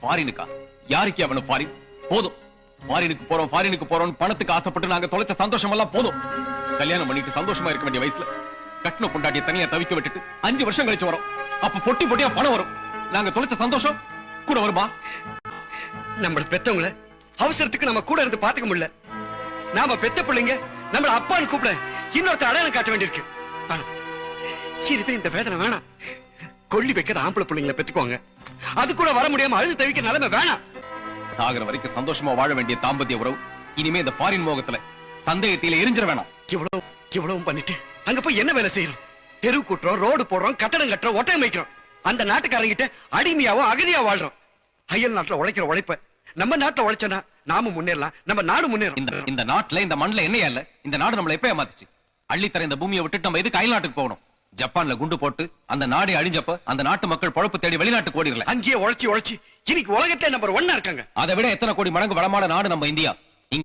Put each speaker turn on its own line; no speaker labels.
ஃபாரினுக்கா? யாருக்கு அவனு ஃபாரின்? போதும். ஃபாரினுக்கு போறோம் பணத்துக்கு ஆசைப்பட்டு நாங்க தொலைச்ச சந்தோஷம் எல்லாம் போதும். கல்யாணம் பண்ணிட்டு சந்தோஷமா இருக்க வேண்டிய வயசுல கட்டின பொண்டாட்டிய தனியா தவிக்க விட்டுட்டு 5 வருஷம் கழிச்சு வரோம். அப்ப பொட்டி பொட்டியா பணம் வரும். நாங்க தொலைச்ச சந்தோஷம் கூட வருமா?
நம்மள பெத்தவங்கள அவசரத்துக்கு நம்ம கூட இருந்து பாத்துக்க முடியல. நாம பெத்த பிள்ளைங்க நம்மள அப்பான்னு கூப்பிட இன்னொருத்த அடையாளம் காட்ட வேண்டியிருக்கு. இந்த வேதனை வேணாம். கொல்லி வைக்கிற ஆம்பளை பிள்ளைங்களை பெத்துக்குவாங்க. அது கூட வர முடியாம அழுது தவிக்க நிலைமை வேணாம்.
சாகர வரைக்கும் சந்தோஷமா வாழ வேண்டிய தாம்பத்திய உறவு இனிமே இந்த ஃபாரின் மோகத்துல சந்தேகத்தில எரிஞ்சிட வேணாம்.
இவ்வளவு பண்ணிட்டு அங்க போய் என்ன வேலை செய்யறோம்? தெரு கூட்டுறோம், ரோடு போடுறோம், கட்டடம் கட்டுறோம், ஒட்டை வைக்கிறோம். அந்த நாட்டுக்காரங்கிட்ட அடிமையாவோ அகதியா வாழ்றோம். அயல் நாட்டுல உழைக்கிற உழைப்ப நம்ம நாட்டுல உழைச்சனா நாம முன்னேறலாம், நம்ம நாடு முன்னேறும்.
இந்த நாட்டுல இந்த மண்ணுல என்னையா இல்ல? இந்த நாடு நம்மள எப்ப ஏமாத்துச்சு? அள்ளித்தர இந்த பூமியை விட்டு நம்ம எதுக்கு அயல் நாட்டுக்கு போகணும்? ஜப்பான்ல குண்டு போட்டு அந்த நாடே அழிஞ்சப்ப அந்த நாட்டு மக்கள் பொழப்பு தேடி வெளிநாட்டுக்கு ஓடிடல.
அங்கேயே உழைச்சி இன்னைக்கு உலகத்துல நம்பர் 1 இருக்காங்க.
அதை விட எத்தனை கோடி மடங்கு வளமான நாடு நம்ம இந்தியா.